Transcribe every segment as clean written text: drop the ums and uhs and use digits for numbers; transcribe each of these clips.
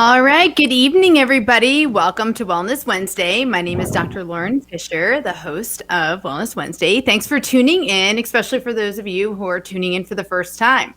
All right. Good evening, everybody. Welcome to Wellness Wednesday. My name is Dr. Lauren Fisher, the host of Wellness Wednesday. Thanks for tuning in, especially for those of you who are tuning in for the first time.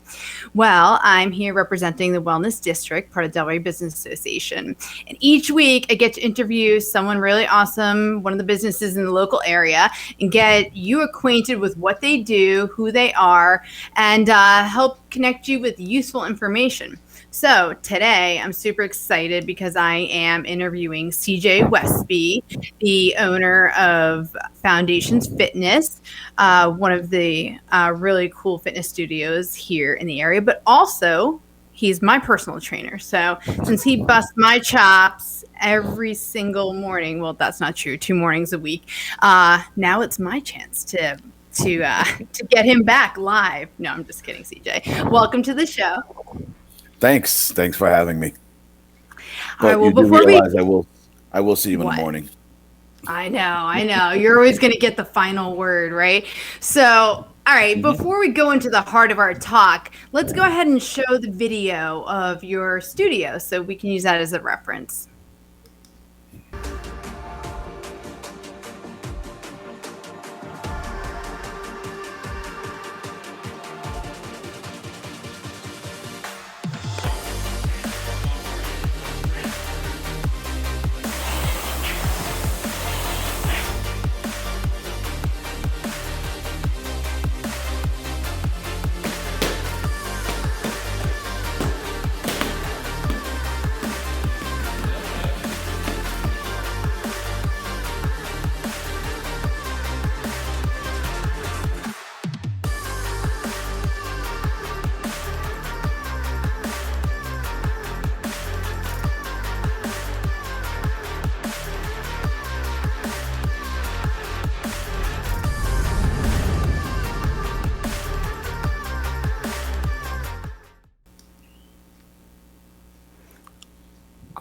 Well, I'm here representing the Wellness District, part of Delray Business Association. And each week I get to interview someone really awesome, one of the businesses in the local area, and get you acquainted with what they do, who they are, and help connect you with useful information. So today I'm super excited because I am interviewing CJ Wesby, the owner of Foundations Fitness, one of the really cool fitness studios here in the area, but also he's my personal trainer. So since he busts my chops every single morning, well, that's not true, 2 mornings a week, now it's my chance to get him back live. No, I'm just kidding, CJ. Welcome to the show. Thanks for having me. All right, well, you do before realize I will see you in the morning. I know. You're always going to get the final word, right? So, all right, before we go into the heart of our talk, let's go ahead and show the video of your studio so we can use that as a reference.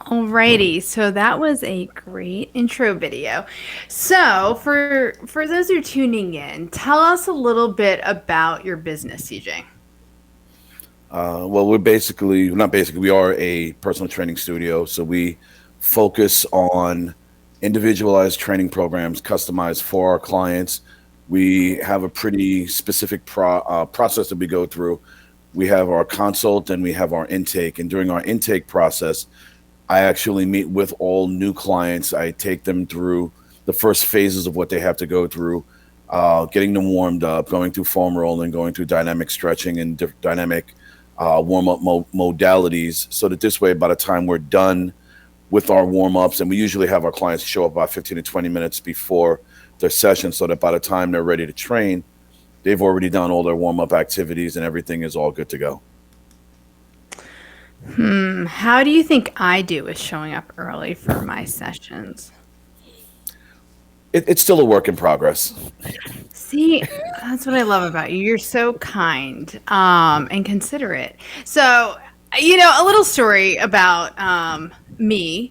Alrighty, so that was a great intro video. So for those who are tuning in, tell us a little bit about your business, CJ. Well, we are a personal training studio, so we focus on individualized training programs customized for our clients. We have a pretty specific process that we go through. We have our consult and we have our intake, and during our intake process, I actually meet with all new clients. I take them through the first phases of what they have to go through, getting them warmed up, going through foam rolling, going through dynamic stretching and dynamic warm-up modalities, so that this way, by the time we're done with our warm-ups, and we usually have our clients show up about 15 to 20 minutes before their session, so that by the time they're ready to train, they've already done all their warm-up activities and everything is all good to go. How do you think I do with showing up early for my sessions? It's still a work in progress. See, that's what I love about you. You're so kind and considerate. So, a little story about me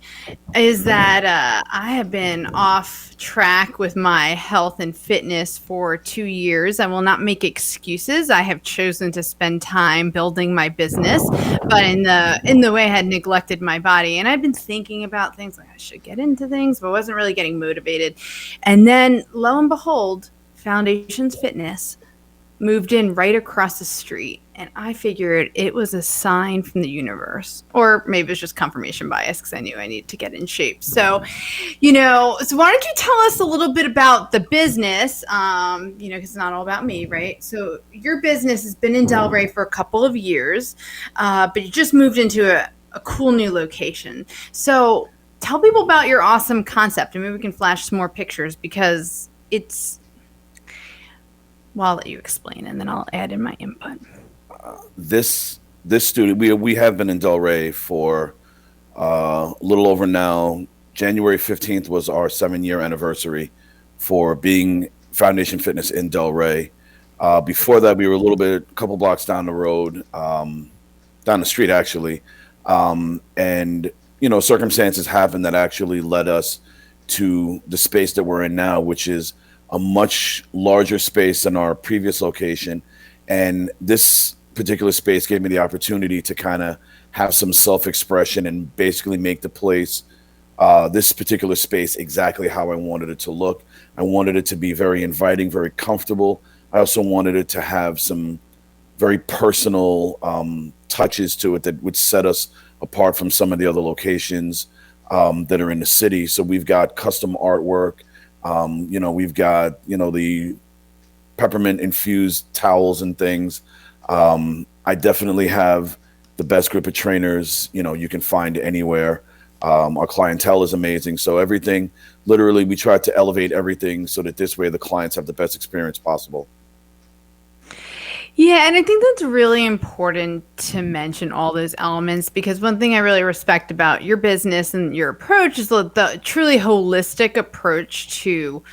is that I have been off track with my health and fitness for 2 years. I will not make excuses. I have chosen to spend time building my business, but in the way I had neglected my body. And I've been thinking about things like I should get into things, but wasn't really getting motivated. And then lo and behold, Foundations Fitness moved in right across the street, and I figured it was a sign from the universe, or maybe it's just confirmation bias because I knew I needed to get in shape. So, so why don't you tell us a little bit about the business, because it's not all about me, right? So your business has been in Delray for a couple of years, but you just moved into a cool new location. So tell people about your awesome concept, and maybe we can flash some more pictures because I'll let you explain, and then I'll add in my input. This studio, we have been in Delray for a little over now. January 15th was our 7-year anniversary for being Foundation Fitness in Delray. Before that, we were a couple blocks down the road, down the street actually, and circumstances happened that actually led us to the space that we're in now, which is a much larger space than our previous location. And this particular space gave me the opportunity to kind of have some self-expression, and basically make the place, this particular space, exactly how I wanted it to look. I wanted it to be very inviting, very comfortable. I also wanted it to have some very personal touches to it that would set us apart from some of the other locations that are in the city. So we've got custom artwork. We've got the peppermint infused towels and things. I definitely have the best group of trainers you can find anywhere. Our clientele is amazing, so everything, literally, we try to elevate everything so that this way the clients have the best experience possible. Yeah, and I think that's really important to mention all those elements because one thing I really respect about your business and your approach is the truly holistic approach to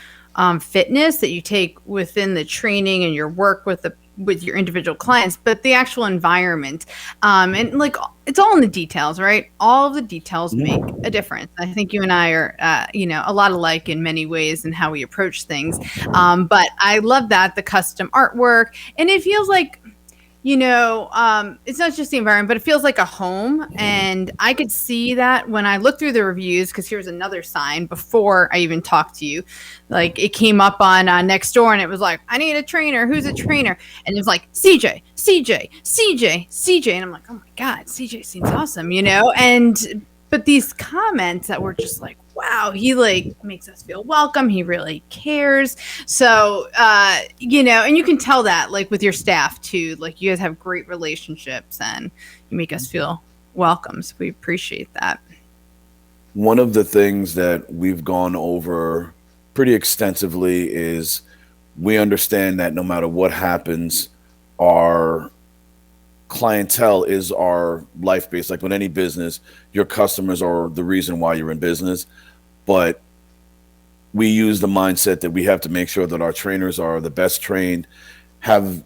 fitness that you take within the training and your work with your individual clients, but the actual environment, and like it's all in the details, right? All of the details make a difference. I think you and I are, a lot alike in many ways in how we approach things. But I love that the custom artwork, and it feels like it's not just the environment, but it feels like a home. And I could see that when I look through the reviews, because here's another sign before I even talked to you. Like it came up on next door and it was like, I need a trainer. Who's a trainer? And it was like, CJ, CJ, CJ, CJ. And I'm like, oh my God, CJ seems awesome, but these comments that were just like, wow, he like makes us feel welcome. He really cares. So, and you can tell that like with your staff too, like you guys have great relationships and you make us feel welcome. So we appreciate that. One of the things that we've gone over pretty extensively is we understand that no matter what happens, our clientele is our life base. Like with any business, your customers are the reason why you're in business. But we use the mindset that we have to make sure that our trainers are the best trained, have,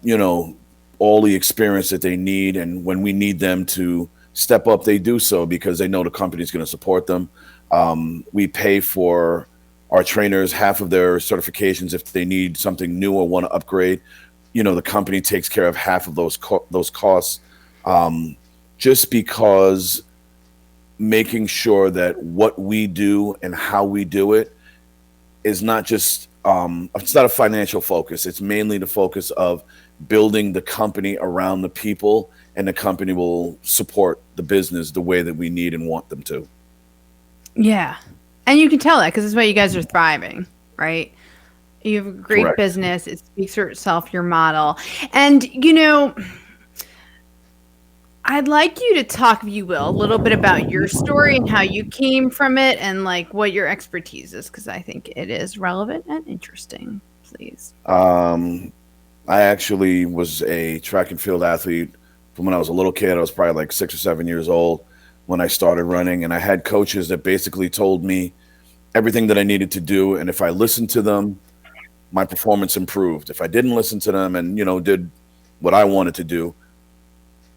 all the experience that they need. And when we need them to step up, they do so because they know the company is going to support them. We pay for our trainers half of their certifications if they need something new or want to upgrade. The company takes care of half of those costs, just because making sure that what we do and how we do it is not just it's not a financial focus. It's mainly the focus of building the company around the people, and the company will support the business the way that we need and want them to. Yeah. And you can tell that because it's why you guys are thriving, right? You have a great Correct. business. It speaks for itself, your model. And, I'd like you to talk, if you will, a little bit about your story and how you came from it and like what your expertise is, because I think it is relevant and interesting. Please. Um, I actually was a track and field athlete from when I was a little kid. I was probably like 6 or 7 years old when I started running, and I had coaches that basically told me everything that I needed to do, and if I listened to them, my performance improved. If I didn't listen to them and did what I wanted to do,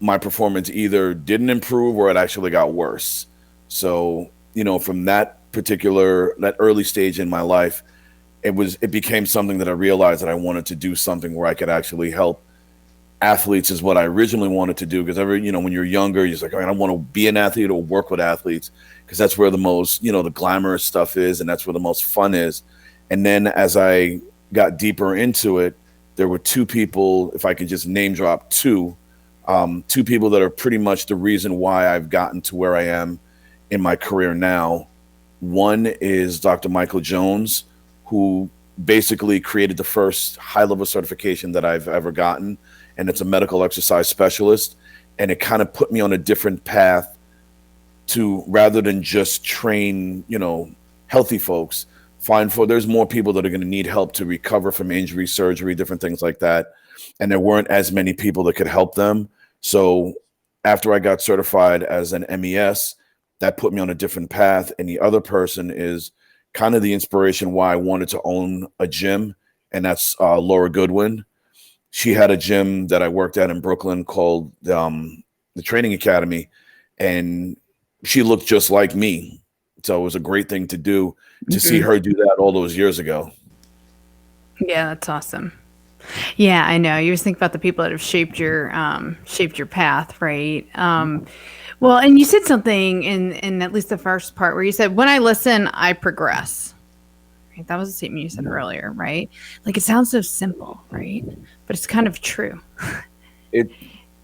my performance either didn't improve or it actually got worse. So, from that early stage in my life, it became something that I realized that I wanted to do something where I could actually help athletes is what I originally wanted to do. Because when you're younger, you're just like, all right, I want to be an athlete or work with athletes because that's where the most, the glamorous stuff is, and that's where the most fun is. And then as I got deeper into it, there were two people, if I could just name drop two people that are pretty much the reason why I've gotten to where I am in my career now. One is Dr. Michael Jones, who basically created the first high level certification that I've ever gotten, and it's a medical exercise specialist. And it kind of put me on a different path to, rather than just train, healthy folks, there's more people that are going to need help to recover from injury, surgery, different things like that. And there weren't as many people that could help them. So after I got certified as an MES, that put me on a different path. And the other person is kind of the inspiration why I wanted to own a gym, and that's Laura Goodwin. She had a gym that I worked at in Brooklyn called the Training Academy, and she looked just like me. So it was a great thing to do to see Mhm. her do that all those years ago. Yeah, that's awesome. Yeah, I know. You just think about the people that have shaped your path, right? Well, and you said something in at least the first part where you said, "When I listen, I progress." Right? That was a statement you said earlier, right? Like it sounds so simple, right? But it's kind of true. It,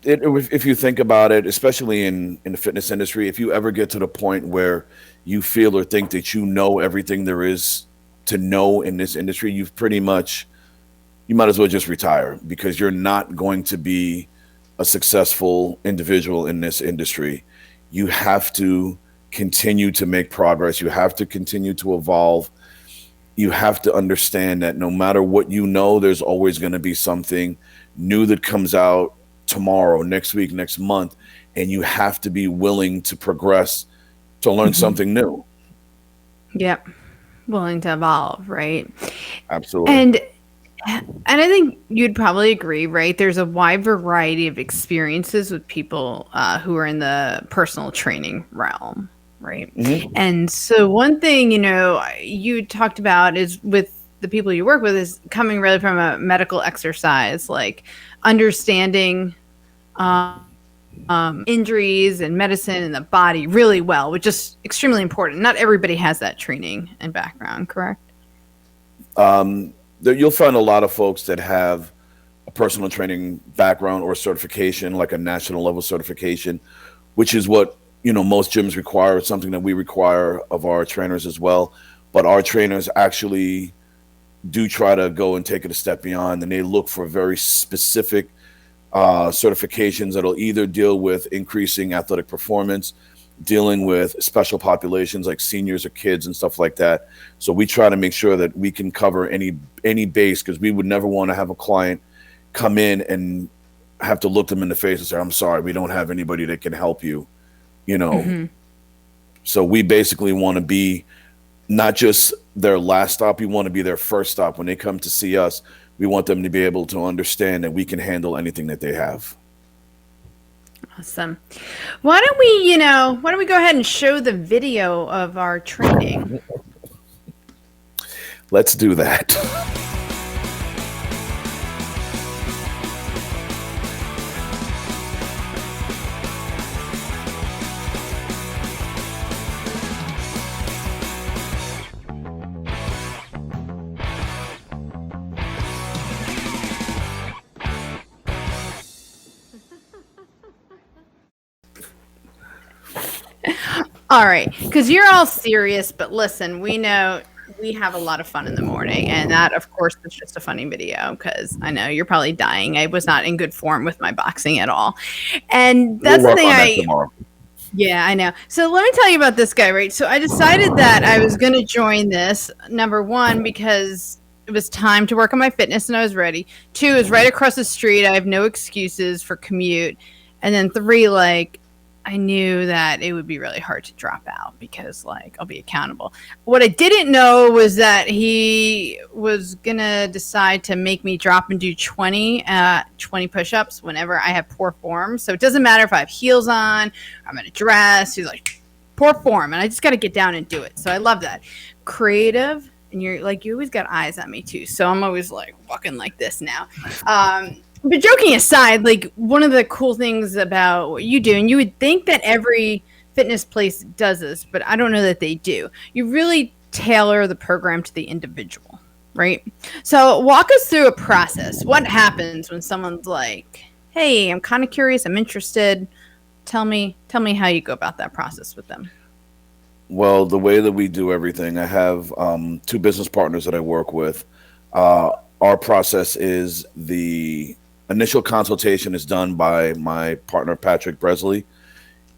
if you think about it, especially in the fitness industry, if you ever get to the point where you feel or think that you know everything there is to know in this industry, you've pretty much you might as well just retire because you're not going to be a successful individual in this industry. You have to continue to make progress. You have to continue to evolve. You have to understand that no matter what you know, there's always going to be something new that comes out tomorrow, next week, next month. And you have to be willing to progress to learn Mm-hmm. something new. Yep. Willing to evolve, right? Absolutely. And I think you'd probably agree, right? There's a wide variety of experiences with people who are in the personal training realm, right? Hmm. And so one thing, you talked about is with the people you work with is coming really from a medical exercise, like understanding injuries and medicine and the body really well, which is extremely important. Not everybody has that training and background, correct? You'll find a lot of folks that have a personal training background or certification, like a national level certification, which is what most gyms require. It's something that we require of our trainers as well. But our trainers actually do try to go and take it a step beyond, and they look for very specific certifications that'll either deal with increasing athletic performance, dealing with special populations like seniors or kids and stuff like that. So we try to make sure that we can cover any base because we would never want to have a client come in and have to look them in the face and say, "I'm sorry, we don't have anybody that can help you." You know, Mm-hmm. so we basically want to be not just their last stop, we want to be their first stop. When they come to see us, we want them to be able to understand that we can handle anything that they have. Awesome. Why don't we go ahead and show the video of our training? Let's do that. All right, because you're all serious, but listen, we know we have a lot of fun in the morning, and that, of course, was just a funny video because I know you're probably dying. I was not in good form with my boxing at all, and We'll that's the work thing. on that tomorrow. Yeah, I know. So let me tell you about this guy, right? So I decided that I was going to join this, number one, because it was time to work on my fitness and I was ready. Two, is right across the street. I have no excuses for commute. And then three, like, I knew that it would be really hard to drop out because, like, I'll be accountable. What I didn't know was that he was going to decide to make me drop and do 20 push-ups whenever I have poor form. So it doesn't matter if I have heels on, I'm in a dress. He's like, poor form. And I just got to get down and do it. So I love that. Creative. And you're like, you always got eyes on me too. So I'm always like walking like this now. But joking aside, like one of the cool things about what you do, and you would think that every fitness place does this, but I don't know that they do. You really tailor the program to the individual, right? So walk us through a process. What happens when someone's like, "Hey, I'm kind of curious. I'm interested. Tell me how you go about that process with them." Well, the way that we do everything, I have two business partners that I work with. Our process is the initial consultation is done by my partner, Patrick Bresley.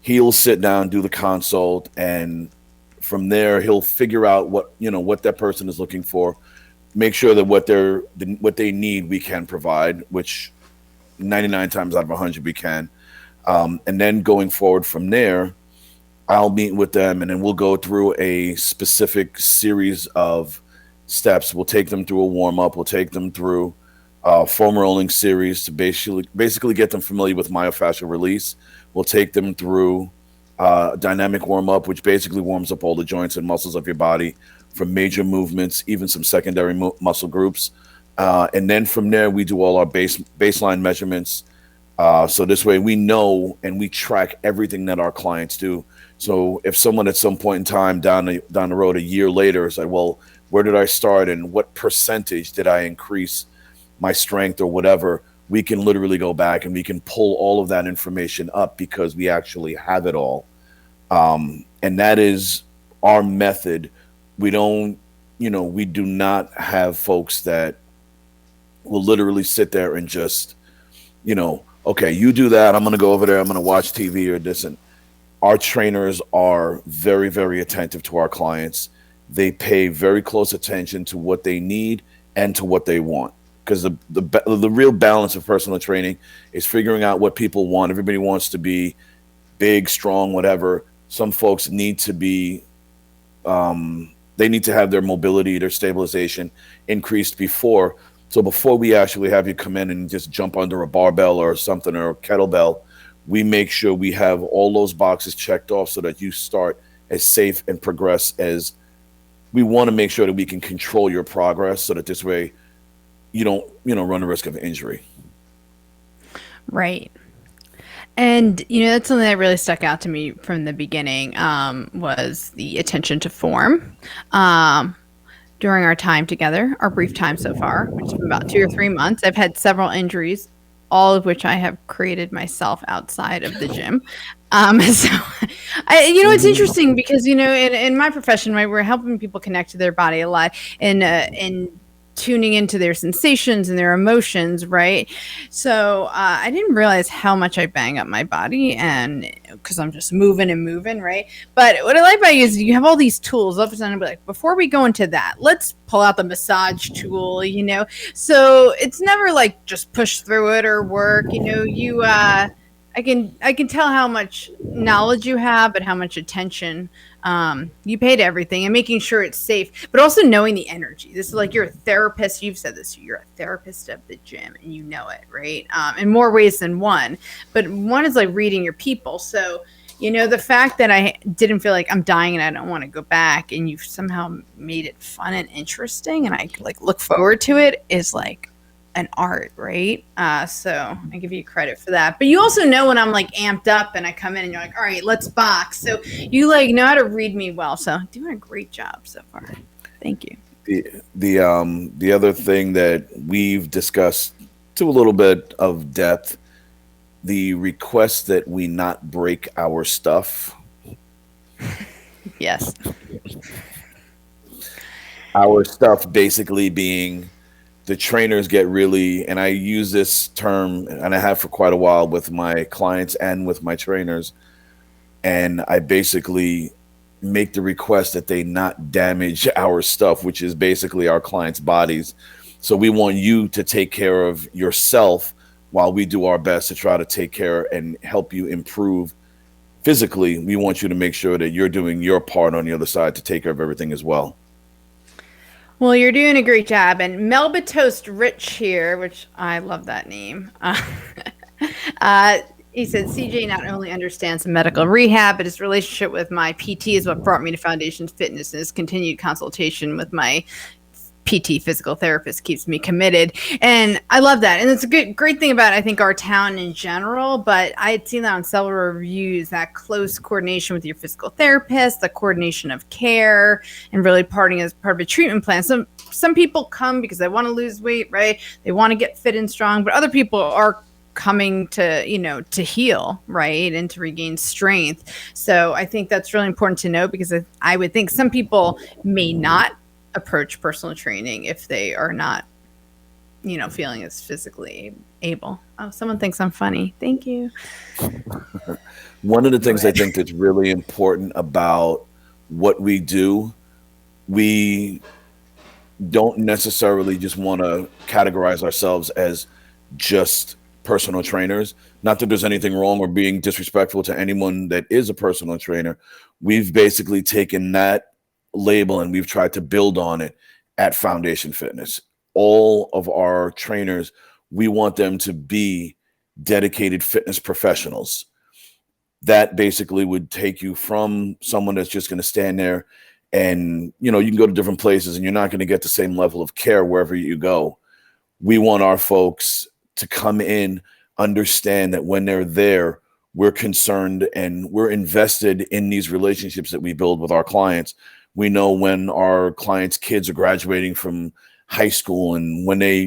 He'll sit down, do the consult, and from there, he'll figure out what that person is looking for, make sure that what they need we can provide, which 99 times out of 100 we can. And then going forward from there, I'll meet with them and then we'll go through a specific series of steps. We'll take them through a warm up. We'll take them through foam rolling series to basically get them familiar with myofascial release. We'll take them through dynamic warm up, which basically warms up all the joints and muscles of your body from major movements, even some secondary muscle groups. And then from there, we do all our baseline measurements So this way we know and we track everything that our clients do. So if someone at some point in time down the road a year later is like, well, where did I start and what percentage did I increase my strength or whatever, we can literally go back and we can pull all of that information up because we actually have it all. And that is our method. We don't, we do not have folks that will literally sit there and just, okay, you do that. I'm going to go over there. I'm going to watch TV or this. And our trainers are very, very attentive to our clients. They pay very close attention to what they need and to what they want. Because the real balance of personal training is figuring out what people want. Everybody wants to be big, strong, whatever. Some folks need to be, they need to have their mobility, their stabilization increased before. So before we actually have you come in and just jump under a barbell or something or a kettlebell, we make sure we have all those boxes checked off so that you start as safe and progress as we want to make sure that we can control your progress so that this way you don't, run the risk of injury. Right. And that's something that really stuck out to me from the beginning, was the attention to form. During our time together, our brief time so far, which has been about 2 or 3 months, I've had several injuries, all of which I have created myself outside of the gym. So, it's interesting because in my profession, right, we're helping people connect to their body a lot, and tuning into their sensations and their emotions, right? So I didn't realize how much I bang up my body, and because I'm just moving and moving, right? But what I like about you is you have all these tools. All of a sudden, I'll be like, before we go into that, let's pull out the massage tool, So it's never like just push through it or work, I can tell how much knowledge you have, but how much attention you pay to everything and making sure it's safe, but also knowing the energy. This is like you're a therapist. You've said this. You're a therapist of the gym, and you know it, right? In more ways than one. But one is like reading your people. So, the fact that I didn't feel like I'm dying and I don't want to go back, and you've somehow made it fun and interesting, and I like look forward to it is like an art, right? So I give you credit for that. But you also know when I'm like amped up and I come in and you're like, all right, let's box. So you like know how to read me well. So doing a great job so far. Thank you. The other thing that we've discussed to a little bit of depth, the request that we not break our stuff. Yes. Our stuff basically being the trainers get really, and I use this term and I have for quite a while with my clients and with my trainers, and I basically make the request that they not damage our stuff, which is basically our clients' bodies. So we want you to take care of yourself while we do our best to try to take care and help you improve physically. We want you to make sure that you're doing your part on the other side to take care of everything as well. Well, you're doing a great job. And Melba Toast Rich here, which I love that name. He said, CJ not only understands medical rehab, but his relationship with my PT is what brought me to Foundation Fitness, and his continued consultation with my PT physical therapist keeps me committed. And I love that. And it's a great thing about, I think, our town in general, but I had seen that on several reviews, that close coordination with your physical therapist, the coordination of care, and really parting as part of a treatment plan. Some people come because they want to lose weight, right? They want to get fit and strong, but other people are coming to to heal, right, and to regain strength. So I think that's really important to know, because I would think some people may not approach personal training if they are not feeling as physically able. Oh, someone thinks I'm funny. Thank you. One of the things I think that's really important about what we do, we don't necessarily just want to categorize ourselves as just personal trainers. Not that there's anything wrong or being disrespectful to anyone that is a personal trainer. We've basically taken that label and we've tried to build on it at Foundation Fitness. All of our trainers, we want them to be dedicated fitness professionals. That basically would take you from someone that's just going to stand there and, you can go to different places and you're not going to get the same level of care wherever you go. We want our folks to come in understand that when they're there, we're concerned and we're invested in these relationships that we build with our clients. We know when our clients' kids are graduating from high school and when they,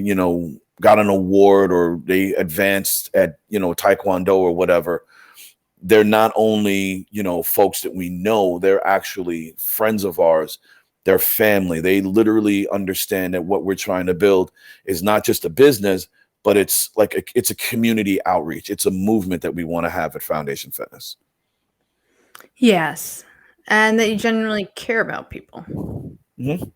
got an award or they advanced at, Taekwondo or whatever. They're not only, folks that we know, they're actually friends of ours. They're family. They literally understand that what we're trying to build is not just a business, but it's like it's a community outreach. It's a movement that we want to have at Foundation Fitness. Yes. And that you genuinely care about people. Mm-hmm.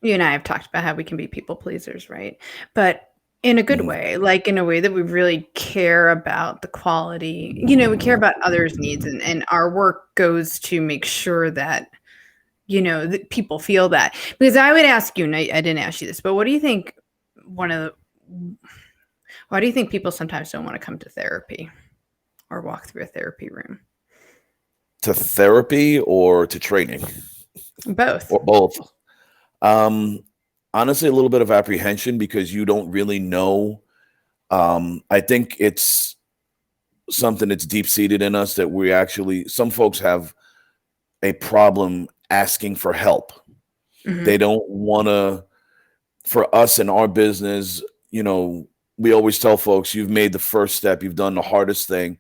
You and I have talked about how we can be people pleasers, right? But in a good Mm-hmm. way, like in a way that we really care about the quality, we care about others' needs, and our work goes to make sure that, that people feel that. Because I would ask you, and I didn't ask you this, but what do you think one of the, why do you think people sometimes don't want to come to therapy or walk through a therapy room? To therapy or to training Both. or both? Um, Honestly, a little bit of apprehension because you don't really know. I think it's something that's deep seated in us that we actually, some folks have a problem asking for help. They Hmm. don't want to, for us in our business, we always tell folks, you've made the first step, you've done the hardest thing.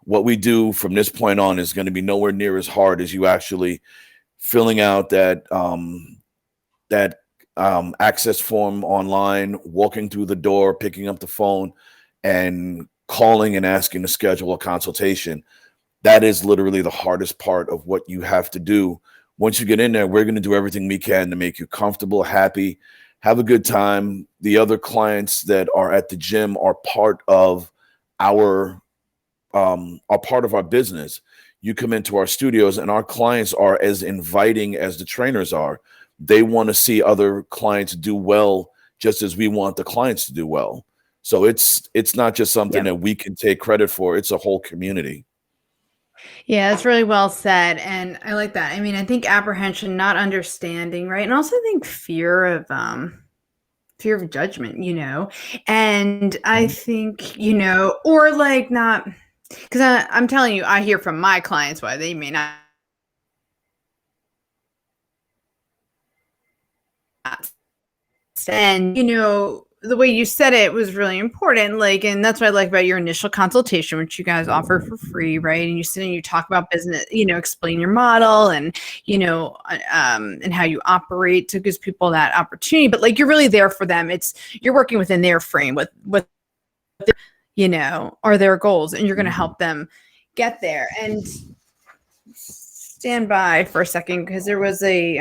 What we do from this point on is going to be nowhere near as hard as you actually filling out that access form online, walking through the door, picking up the phone, and calling and asking to schedule a consultation. That is literally the hardest part of what you have to do. Once you get in there, we're going to do everything we can to make you comfortable, happy, have a good time. The other clients that are at the gym our are part of our business. You come into our studios, and our clients are as inviting as the trainers are. They want to see other clients do well, just as we want the clients to do well. So it's not just something Yep. that we can take credit for. It's a whole community. Yeah, that's really well said. And I like that. I mean, I think apprehension, not understanding, right? And also I think fear of judgment, And I Mhm. think, or like not, because I'm telling you, I hear from my clients why they may not. And, the way you said it was really important. Like, and that's what I like about your initial consultation, which you guys offer for free, right? And you sit and you talk about business, explain your model and, and how you operate to give people that opportunity. But like, you're really there for them. You're working within their frame with, are their goals, and you're going to help them get there. And stand by for a second, because there was a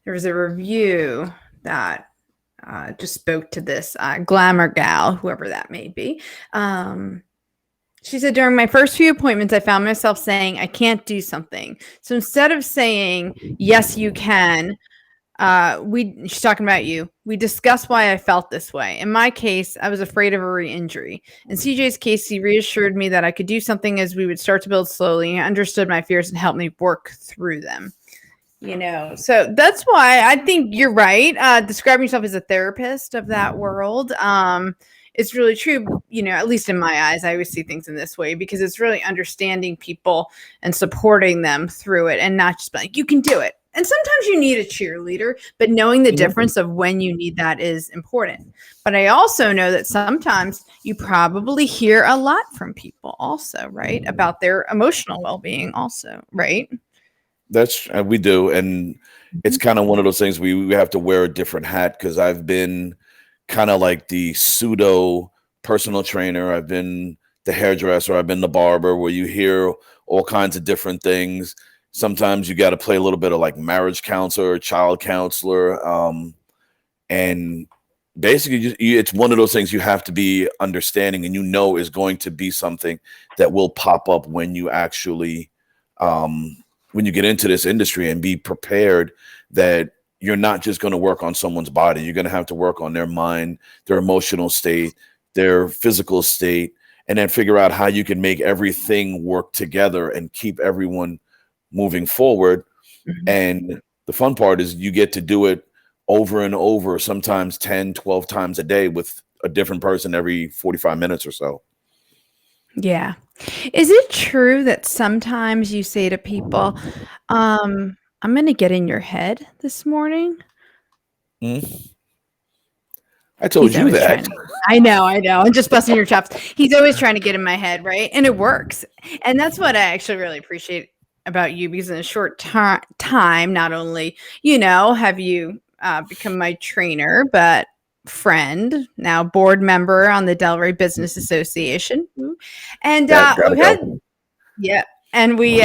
review that just spoke to this glamour gal, whoever that may be. She said, during my first few appointments, I found myself saying, I can't do something. So instead of saying, yes, you can, she's talking about you. We discussed why I felt this way. In my case, I was afraid of a re-injury. In CJ's case, he reassured me that I could do something as we would start to build slowly. He understood my fears and helped me work through them. So that's why I think you're right. Describing yourself as a therapist of that world, it's really true. At least in my eyes, I always see things in this way, because it's really understanding people and supporting them through it, and not just like, you can do it. And sometimes you need a cheerleader, but knowing the Mhm. difference of when you need that is important. But I also know that sometimes you probably hear a lot from people also, right? About their emotional well-being also, right? That's we do, and it's kind of one of those things we have to wear a different hat because I've been kind of like the pseudo personal trainer. I've been the hairdresser. I've been the barber, where you hear all kinds of different things. Sometimes you got to play a little bit of like marriage counselor, child counselor, and basically, it's one of those things you have to be understanding, and is going to be something that will pop up when you actually when you get into this industry, and be prepared that you're not just going to work on someone's body. You're going to have to work on their mind, their emotional state, their physical state, and then figure out how you can make everything work together and keep everyone moving forward. Mhm. And the fun part is you get to do it over and over, sometimes 10, 12 times a day with a different person every 45 minutes or so. Yeah. Is it true that sometimes you say to people, "I'm gonna get in your head this morning?" Mhm. I told He's you always that. trying to. I know. I'm just busting your chops. He's always trying to get in my head, right? And it works. And that's what I actually really appreciate about you because in a short time, not only, have you become my trainer, but friend, now board member on the Delray Business Association. And That gotta we've had go. yeah, and we've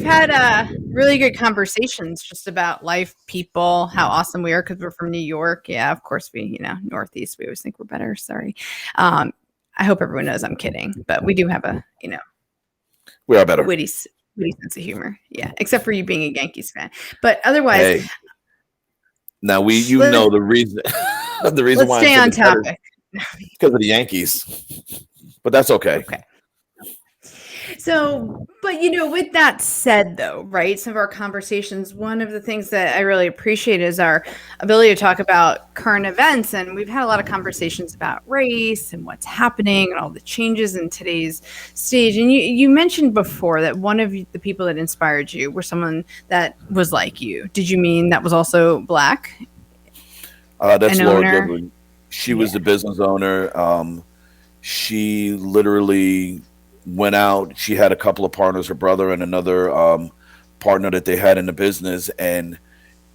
had really good conversations just about life, people, how awesome we are because we're from New York. Yeah, of course we, Northeast. We always think we're better. Sorry. Um, I hope everyone knows I'm kidding, but we do have a We are better. witty witty sense of humor. Yeah, except for you being a Yankees fan, but otherwise, Hey, now you let, know the reason the reason let's why I'm stay on sympathetic topic. because of the Yankees, but that's okay. Okay. So, but with that said, though, right, some of our conversations, one of the things that I really appreciate is our ability to talk about current events. And we've had a lot of conversations about race and what's happening and all the changes in today's stage. And you mentioned before that one of the people that inspired you were someone that was like you. Did you mean that was also Black, That's an Laura owner? Goodwin. She was Yeah. the business owner. She literally went out. She had a couple of partners, her brother and another partner that they had in the business, and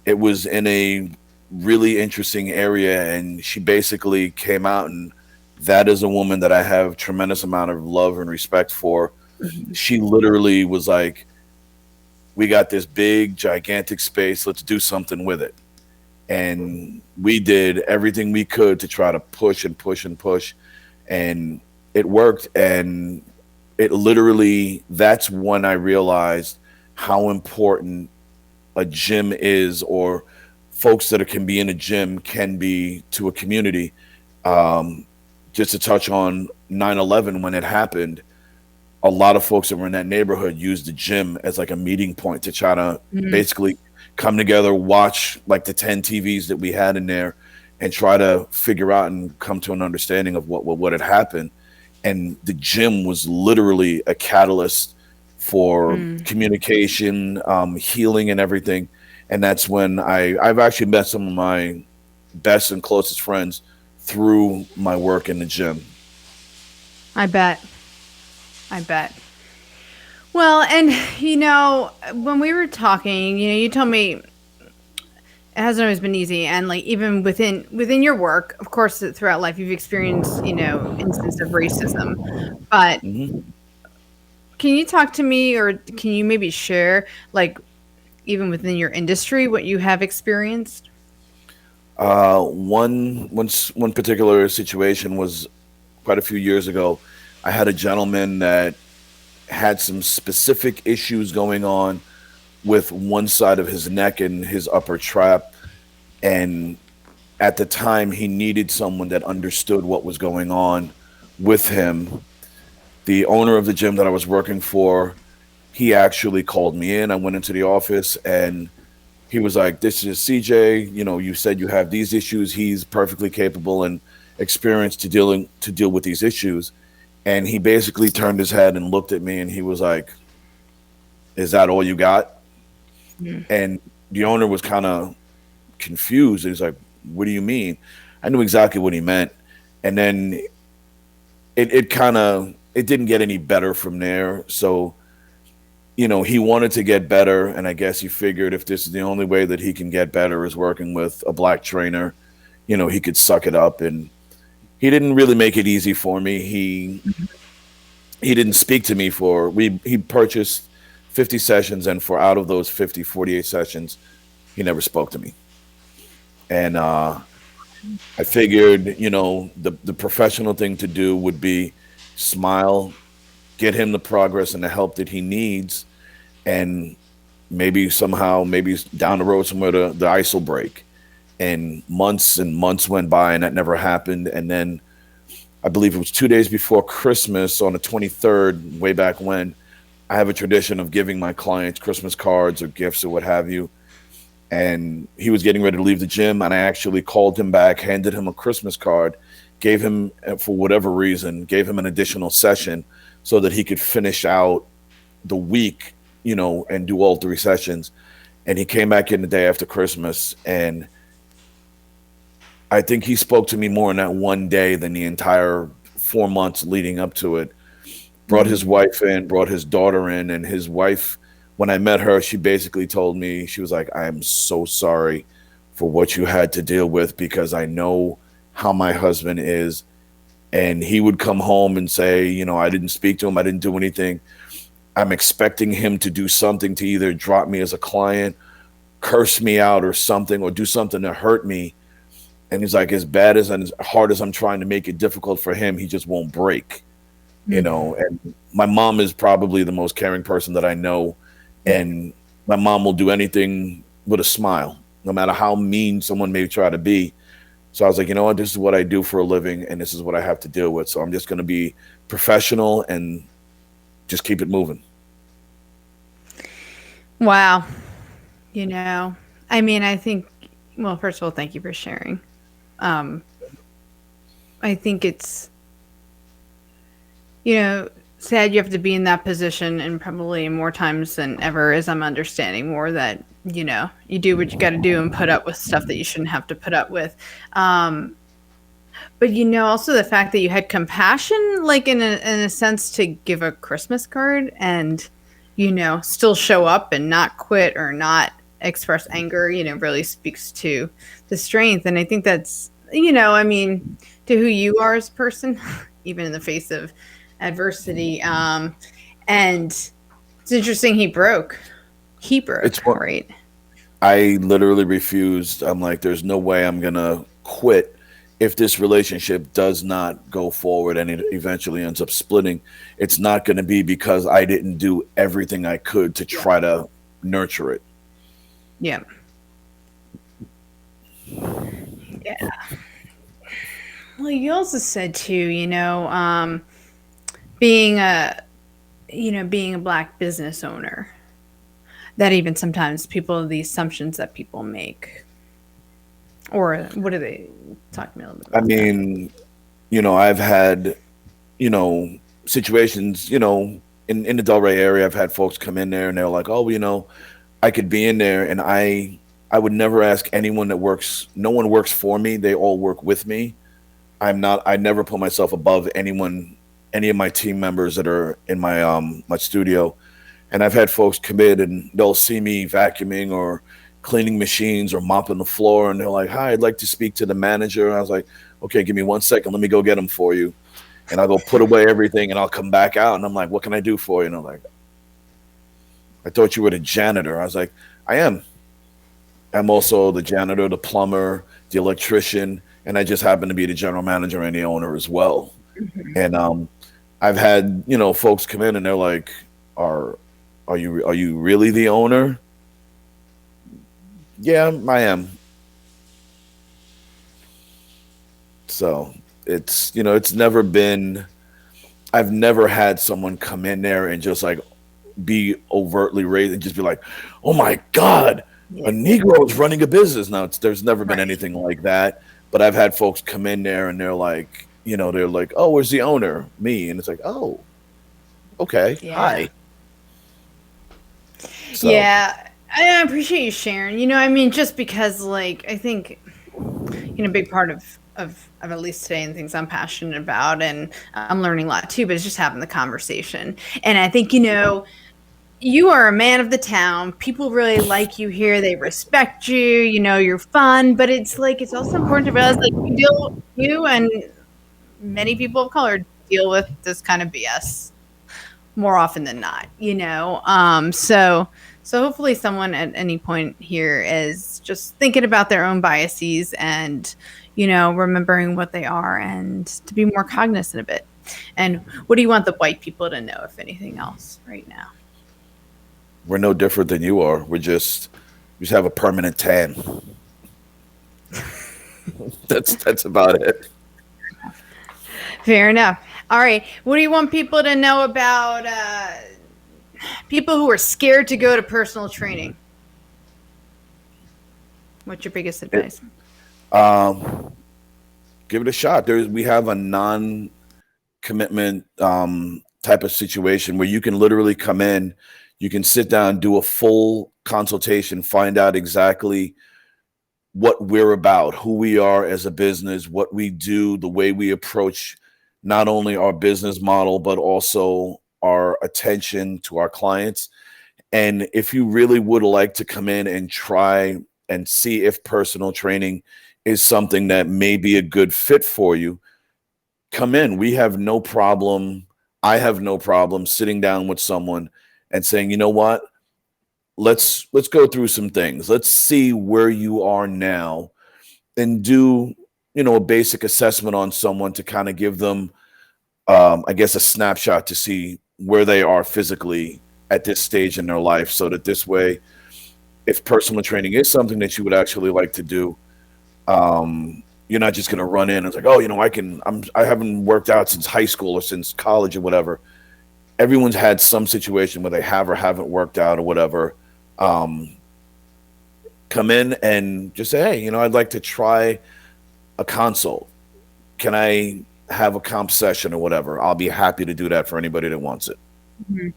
it was in a really interesting area. And she basically came out, and that is a woman that I have tremendous amount of love and respect for. Mhm. She literally was like, "We got this big, gigantic space. Let's do something with it." And we did everything we could to try to push and push and push, and it worked. And it literally, that's when I realized how important a gym is, or folks that can be in a gym can be to a community. um, just to touch on 9/11, when it happened, a lot of folks that were in that neighborhood used the gym as like a meeting point to try to Mhm. basically come together, watch like the 10 TVs that we had in there, and try to figure out and come to an understanding of what had happened. And the gym was literally a catalyst for Mm. communication, healing, and everything. And that's when I've actually met some of my best and closest friends through my work in the gym. I bet. I bet. Well, and when we were talking, you told me it hasn't always been easy, and like even within your work, of course, throughout life, you've experienced instances of racism. But Hmm. can you talk to me, or can you maybe share, like even within your industry, what you have experienced? One particular situation was quite a few years ago. I had a gentleman that had some specific issues going on with one side of his neck and his upper trap. And at the time, he needed someone that understood what was going on with him. The owner of the gym that I was working for, he actually called me in. I went into the office, and he was like, "This is CJ. You said you have these issues. He's perfectly capable and experienced to deal with these issues." And he basically turned his head and looked at me, and he was like, "Is that all you got?" Mm. And the owner was kind of confused. He's like, "What do you mean?" I knew exactly what he meant. And then it kind of, it didn't get any better from there. So he wanted to get better, and I guess he figured if this is the only way that he can get better is working with a Black trainer, he could suck it up. And he didn't really make it easy for me. He didn't speak to me for he purchased 50 sessions, and for out of those 50, 48 sessions, he never spoke to me. And I figured, the professional thing to do would be smile, get him the progress and the help that he needs, and maybe somehow, maybe down the road somewhere, the ice will break. And months went by, and that never happened. And then I believe it was 2 days before Christmas, on the 23rd, way back when, I have a tradition of giving my clients Christmas cards or gifts or what have you. And he was getting ready to leave the gym, and I actually called him back, handed him a Christmas card, gave him, for whatever reason, gave him an additional session so that he could finish out the week, and do all 3 sessions. And he came back in the day after Christmas, and I think he spoke to me more in that one day than the entire 4 months leading up to it. Brought his Mm-hmm. wife in, brought his daughter in, and his wife, when I met her, she basically told me, she was like, I am so sorry for what you had to deal with, because I know how my husband is. And he would come home and say, I didn't speak to him, I didn't do anything. I'm expecting him to do something to either drop me as a client, curse me out or something, or do something to hurt me. And he's like, as bad as and as hard as I'm trying to make it difficult for him, he just won't break. And my mom is probably the most caring person that I know. And my mom will do anything with a smile, no matter how mean someone may try to be. So I was like, you know what, this is what I do for a living, and this is what I have to deal with. So I'm just going to be professional and just keep it moving. Wow. You know, I mean, I think, well, first of all, thank you for sharing. Um, I think it's, sad you have to be in that position, and probably more times than ever, as I'm understanding more that, you do what you got to do and put up with stuff that you shouldn't have to put up with. Um, but, also the fact that you had compassion, like in a sense, to give a Christmas card and, still show up and not quit or not express anger, really speaks to the strength. And I think that's, I mean, to who you are as a person, even in the face of adversity. And it's interesting he broke. He It's broke, what right? I literally refused. I'm like, there's no way I'm going to quit if this relationship does not go forward and it eventually ends up splitting. It's not going to be because I didn't do everything I could to Yeah. try to nurture it. Yeah. Yeah. Well, you also said too, being a being a black business owner, that even sometimes people the assumptions that people make, or what do they talk to me a little bit I about that? mean, I've had, you know, situations, in the Delray area, I've had folks come in there and they're like, oh, I could be in there, and I would never ask anyone that works. No one works for me. They all work with me. I never put myself above anyone, any of my team members that are in my studio. And I've had folks come in and they'll see me vacuuming or cleaning machines or mopping the floor, and they're like, "Hi, I'd like to speak to the manager." And I was like, "Okay, give me 1 second. Let me go get him for you." And I'll go put away everything, and I'll come back out, and I'm like, "What can I do for you?" And I'm like, "I thought you were the janitor." I was like, "I am. I'm also the janitor, the plumber, the electrician, and I just happen to be the general manager and the owner as well." And I've had folks come in and they're like, "Are are you really the owner?" Yeah, I am. So it's never been. I've never had someone come in there and just like be overtly raised and just be like, "Oh my God, a Yeah. Negro is running a business." Now, there's never been Right. anything like that. But I've had folks come in there and they're like, "Oh, where's the owner?" Me, and it's like, "Oh, okay, Yeah. hi." So Yeah. I appreciate you sharing. I mean, just because, like, I think, a big part of at least today and things I'm passionate about, and I'm learning a lot too, but it's just having the conversation. And I think, you are a man of the town. People really like you here. They respect you. You're fun, but it's like it's also important to realize like you and many people of color deal with this kind of BS more often than not. So hopefully someone at any point here is just thinking about their own biases and remembering what they are and to be more cognizant of it. And what do you want the white people to know, if anything else, right now? we're no different than you are. We just have a permanent tan. That's about it. Fair enough. All right. What do you want people to know about people who are scared to go to personal training? What's your biggest It advice? um give it a shot. We have a non-commitment type of situation where you can literally come in, you can sit down, do a full consultation, find out exactly what we're about, who we are as a business, what we do, the way we approach not only our business model, but also our attention to our clients. And if you really would like to come in and try and see if personal training is something that may be a good fit for you, come in. We have no problem. I have no problem sitting down with someone and saying, you know what? Let's go through some things. Let's see where you are now and do, a basic assessment on someone to kind of give them I guess a snapshot to see where they are physically at this stage in their life, so that this way, if personal training is something that you would actually like to do, you're not just going to run in and it's like, oh, I haven't worked out since high school or since college or whatever. Everyone's had some situation where they have or haven't worked out or whatever. Come in and just say, hey, I'd like to try a consult. Can I have a comp session or whatever? I'll be happy to do that for anybody that wants it. Mm-hmm.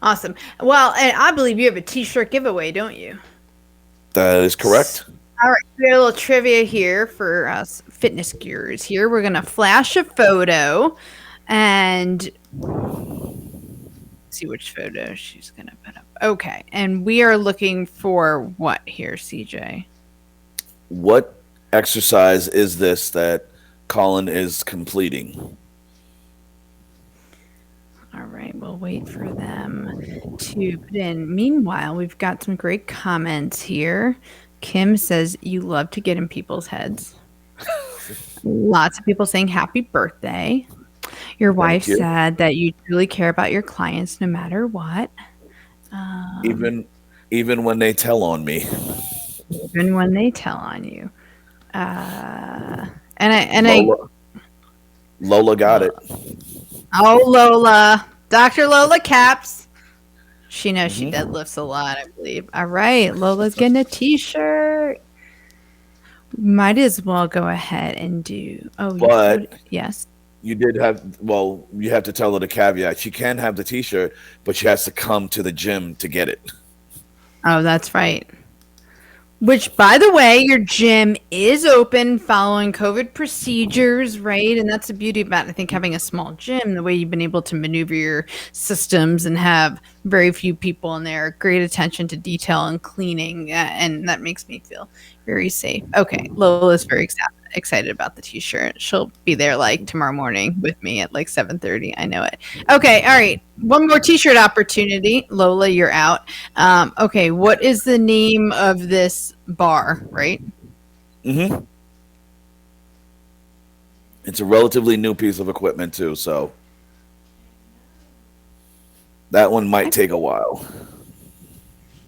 Awesome. Well, and I believe you have a t-shirt giveaway, don't you? That is correct. All right. We have a little trivia here for us fitness gears here. We're going to flash a photo and see which photo she's going to put up. Okay. And we are looking for what here, CJ? What exercise is this that Colin is completing? All right, we'll wait for them to put in. Meanwhile, we've got some great comments here. Kim says, you love to get in people's heads. Lots of people saying happy birthday. Your wife said that you truly care about your clients no matter what. Even when they tell on me. Even when they tell on you. Lola got it. Oh, Lola. Dr. Lola Caps. She knows she deadlifts a lot, I believe. All right. Lola's getting a t-shirt. Might as well go ahead and do. Oh, but yes. You did have, you have to tell her the caveat. She can have the t-shirt, but she has to come to the gym to get it. Oh, that's right. Which, by the way, your gym is open following COVID procedures, right? And that's the beauty about, I think, having a small gym, the way you've been able to maneuver your systems and have very few people in there, great attention to detail and cleaning, and that makes me feel very safe. Okay, Lola's very excited about the t-shirt. She'll be there like tomorrow morning with me at like 7:30. I know it. Okay, all right. One more t-shirt opportunity. Lola, you're out. Okay, what is the name of this bar, right? Mm-hmm. It's a relatively new piece of equipment too, so that one might take a while.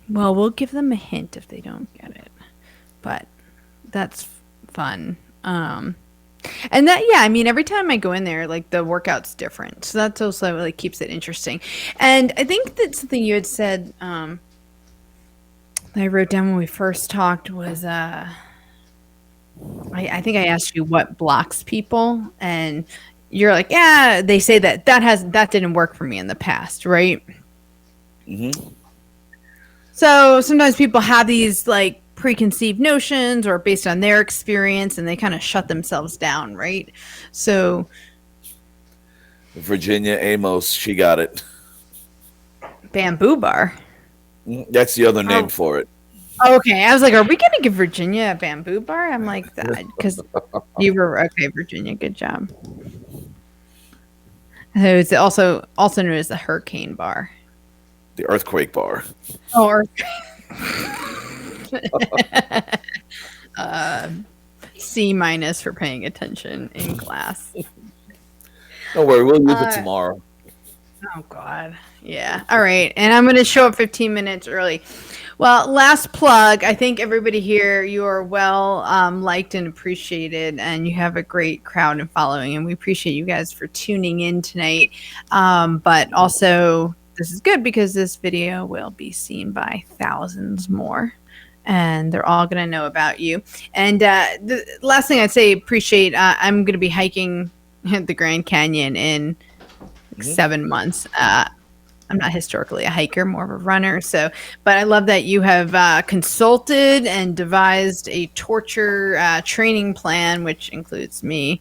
Well, we'll give them a hint if they don't get it. But that's fun. And that, yeah, I mean, every time I go in there, like the workout's different. So that's also like keeps it interesting. And I think that something you had said, that I wrote down when we first talked was, I think I asked you what blocks people, and you're like, yeah, they say that didn't work for me in the past, right? Mm-hmm. So sometimes people have these like preconceived notions or based on their experience, and they kind of shut themselves down, right? So Virginia Amos, she got it. Bamboo bar. That's the other name for it. Okay, I was like, are we going to give Virginia a bamboo bar? I'm like, that because you were okay, Virginia. Good job. It's also known as the hurricane bar. The earthquake bar. Oh, earthquake. C- for paying attention in class. Don't worry, we'll use it tomorrow. Oh, God. Yeah. All right. And I'm going to show up 15 minutes early. Well, last plug. I think everybody here, you are well liked and appreciated, and you have a great crowd and following, and we appreciate you guys for tuning in tonight. But also, this is good because this video will be seen by thousands more. and they're all going to know about you. And the last thing I'd say, appreciate. I'm going to be hiking the Grand Canyon in like Hmm. 7 months. I'm not historically a hiker, more of a runner. So, but I love that you have consulted and devised a torture training plan, which includes me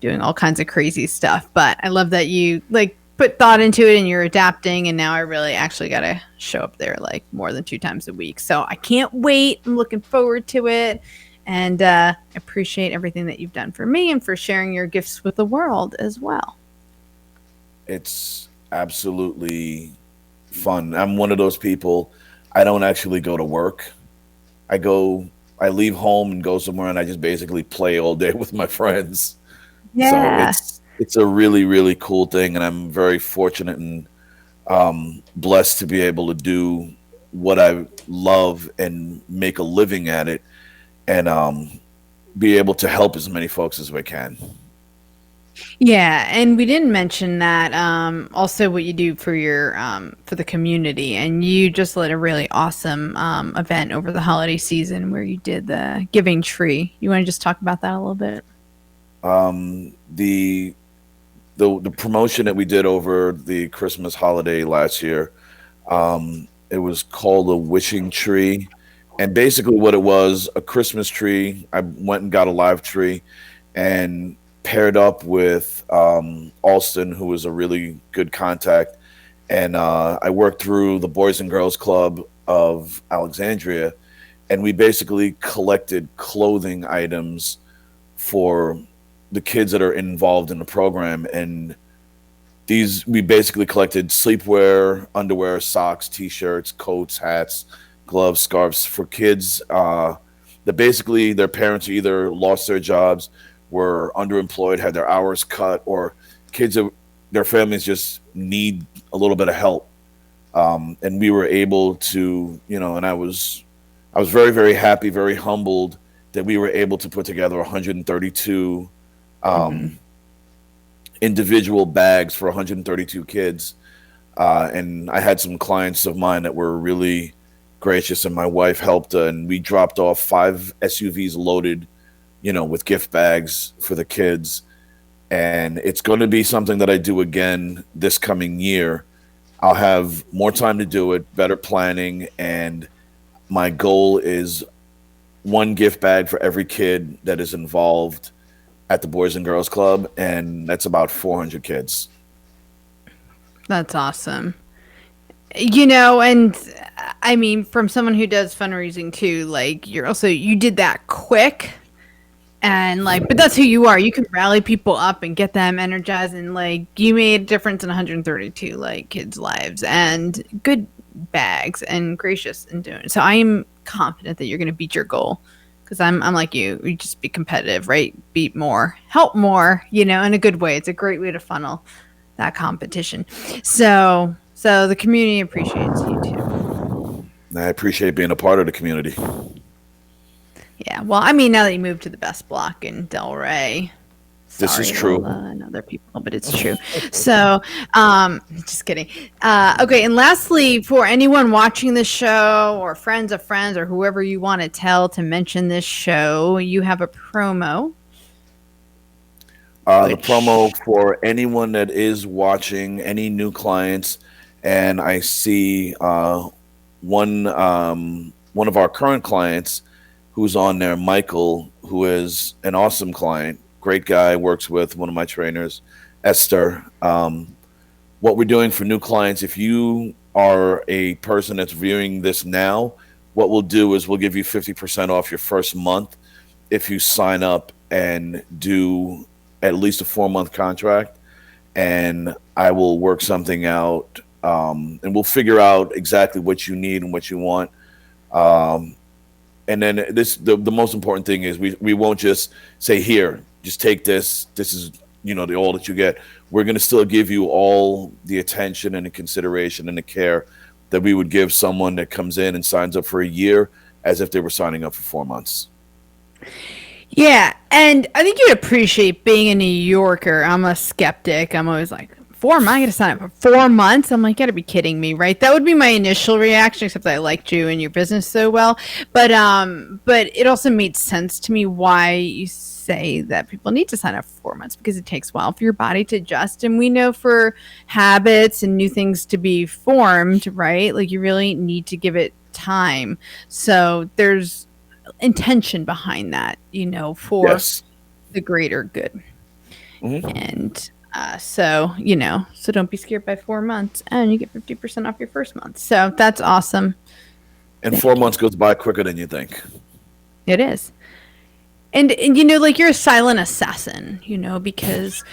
doing all kinds of crazy stuff. But I love that you like put thought into it and you're adapting. And now I really actually got to show up there like more than 2 times a week. So I can't wait. I'm looking forward to it. And appreciate everything that you've done for me and for sharing your gifts with the world as well. It's absolutely fun. I'm one of those people. I don't actually go to work. I go. I leave home and go somewhere, and I just basically play all day with my friends. So Yeah. it's a really really cool thing, and I'm very fortunate and blessed to be able to do what I love and make a living at it, and be able to help as many folks as we can. Yeah, and we didn't mention that also what you do for your for the community, and you just led a really awesome event over the holiday season where you did the giving tree. You want to just talk about that a little bit? The the promotion that we did over the Christmas holiday last year, it was called a wishing tree, and basically what it was, a Christmas tree. I went and got a live tree, and paired up with Alston, who was a really good contact, and I worked through the Boys and Girls Club of Alexandria, and we basically collected clothing items for the kids that are involved in the program. And these, we basically collected sleepwear, underwear, socks, t-shirts, coats, hats, gloves, scarves for kids that basically their parents either lost their jobs, were underemployed, had their hours cut, or kids that their families just need a little bit of help. And we were able to, and I was very, very happy, very humbled that we were able to put together 132 Hmm. um, individual bags for 132 kids. And I had some clients of mine that were really gracious, and my wife helped, and we dropped off 5 SUVs loaded, with gift bags for the kids. And it's going to be something that I do again this coming year. I'll have more time to do it, better planning, and my goal is one gift bag for every kid that is involved at the Boys and Girls Club, and that's about 400 kids. That's awesome. And I mean, from someone who does fundraising too, like you did that quick and like, but that's who you are. You can rally people up and get them energized, and like you made a difference in 132 like kids' lives and good bags and gracious in doing it. So I am confident that you're going to beat your goal because I'm like you just be competitive, right? Beat more, help more, in a good way. It's a great way to funnel that competition. So the community appreciates you too. And I appreciate being a part of the community. Yeah. Well, I mean, now that you moved to the best block in Delray, This is sorry, true. Lola and other people, but it's true. So, just kidding. Okay. And lastly, for anyone watching this show or friends of friends or whoever you want to tell to mention this show, you have a promo, The which promo for anyone that is watching, any new clients, and I see one of our current clients who's on there, Michael, who is an awesome client, great guy, works with one of my trainers, Esther. What we're doing for new clients, if you are a person that's viewing this now, what we'll do is we'll give you 50% off your first month if you sign up and do at least a 4 month contract. And I will work something out, and we'll figure out exactly what you need and what you want. Um, and then the most important thing is we won't just say, here, just take this, this is the all that you get. We're going to still give you all the attention and the consideration and the care that we would give someone that comes in and signs up for a year, as if they were signing up for 4 months. yeah, and I think you'd appreciate being a New Yorker. I'm a skeptic. I'm always like, 4 months? I got to sign up for 4 months? I'm like, you got to be kidding me, right? That would be my initial reaction, except that I liked you and your business so well. But it also made sense to me why you say that people need to sign up for 4 months, because it takes a while for your body to adjust. And we know for habits and new things to be formed, right? Like you really need to give it time. So there's intention behind that, for Yes. the greater good. Hmm. And so don't be scared by 4 months, and you get 50% off your first month. So that's awesome. And Thank 4 months you. goes by quicker than you think. It is. And like you're a silent assassin, because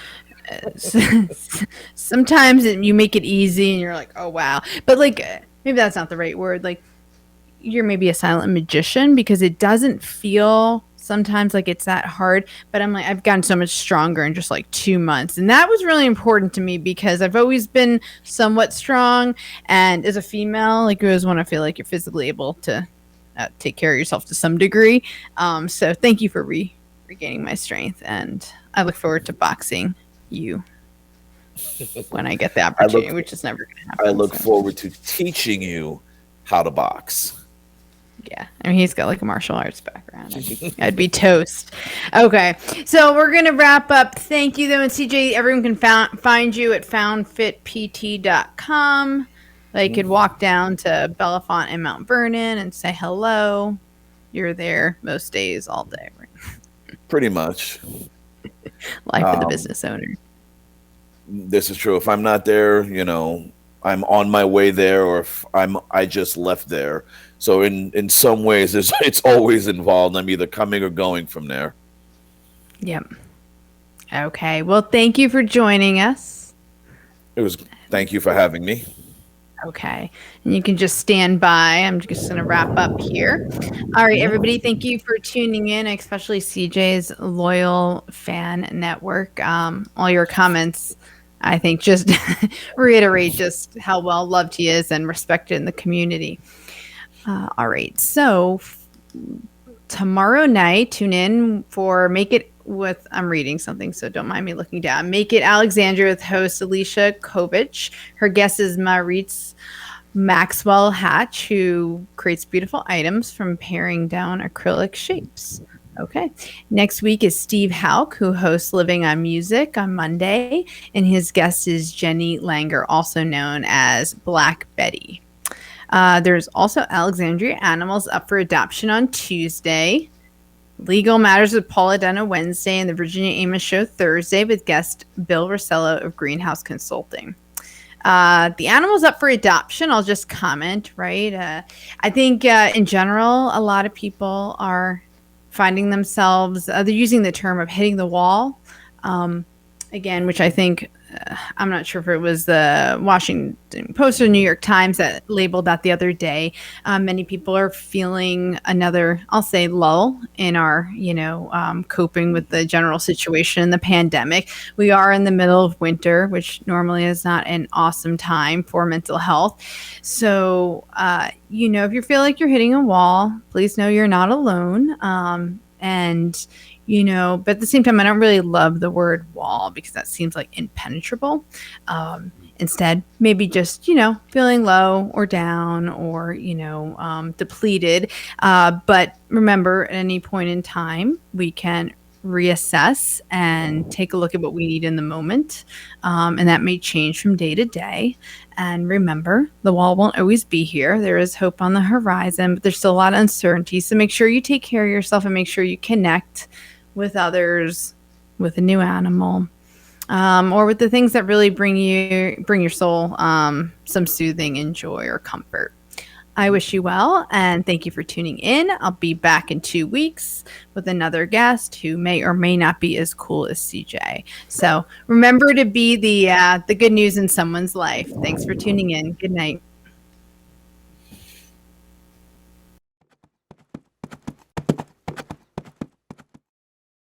sometimes you make it easy and you're like, oh, wow. But like, maybe that's not the right word. Like, you're maybe a silent magician, because it doesn't feel sometimes like it's that hard. But I'm like, I've gotten so much stronger in just like 2 months. And that was really important to me, because I've always been somewhat strong. And as a female, like you always want to feel like you're physically able to take care of yourself to some degree. So thank you for regaining my strength. And I look forward to boxing you when I get the I opportunity, look which is never going to I happen. look So. forward to teaching you how to box. Yeah, I mean, he's got like a martial arts background. I'd be toast. Okay, so we're gonna wrap up. Thank you, though, and CJ. Everyone can find you at foundfitpt.com. They could walk down to Bellefonte and Mount Vernon and say hello. You're there most days, all day. Right? Pretty much. Life of the Um, business owner. this is true. If I'm not there, I'm on my way there, or if I just left there. So in some ways, it's always involved. I'm either coming or going from there. Yep. Okay. Well, thank you for joining us. It was. Thank you for having me. Okay. And you can just stand by. I'm just going to wrap up here. All right, everybody. Thank you for tuning in, especially CJ's loyal fan network. All your comments, I think, just reiterate just how well loved he is and respected in the community. All right. So tomorrow night, tune in for Make It with, I'm reading something, so don't mind me looking down. Make It Alexandria with host Alicia Kovich. Her guest is Maritz Maxwell Hatch, who creates beautiful items from paring down acrylic shapes. Okay. Next week is Steve Hauk, who hosts Living on Music on Monday, and his guest is Jenny Langer, also known as Black Betty. There's also Alexandria Animals up for adoption on Tuesday. Legal Matters with Paula Dunn Wednesday, and the Virginia Amos Show Thursday with guest Bill Rossello of Greenhouse Consulting. The animals up for adoption, I'll just comment, right? I think in general, a lot of people are finding themselves, they're using the term of hitting the wall. Again, which I think, I'm not sure if it was the Washington Post or New York Times that labeled that the other day. Many people are feeling another, I'll say, lull in our, coping with the general situation in the pandemic. We are in the middle of winter, which normally is not an awesome time for mental health. So, if you feel like you're hitting a wall, please know you're not alone. And but at the same time, I don't really love the word wall, because that seems like impenetrable. Instead, maybe just, feeling low or down or, depleted. But remember, at any point in time, we can reassess and take a look at what we need in the moment. And that may change from day to day. And remember, the wall won't always be here. There is hope on the horizon, but there's still a lot of uncertainty. So make sure you take care of yourself and make sure you connect with others, with a new animal, or with the things that really bring your soul some soothing and joy or comfort. I wish you well, and thank you for tuning in. I'll be back in 2 weeks with another guest who may or may not be as cool as CJ. So remember to be the good news in someone's life. Thanks for tuning in. Good night.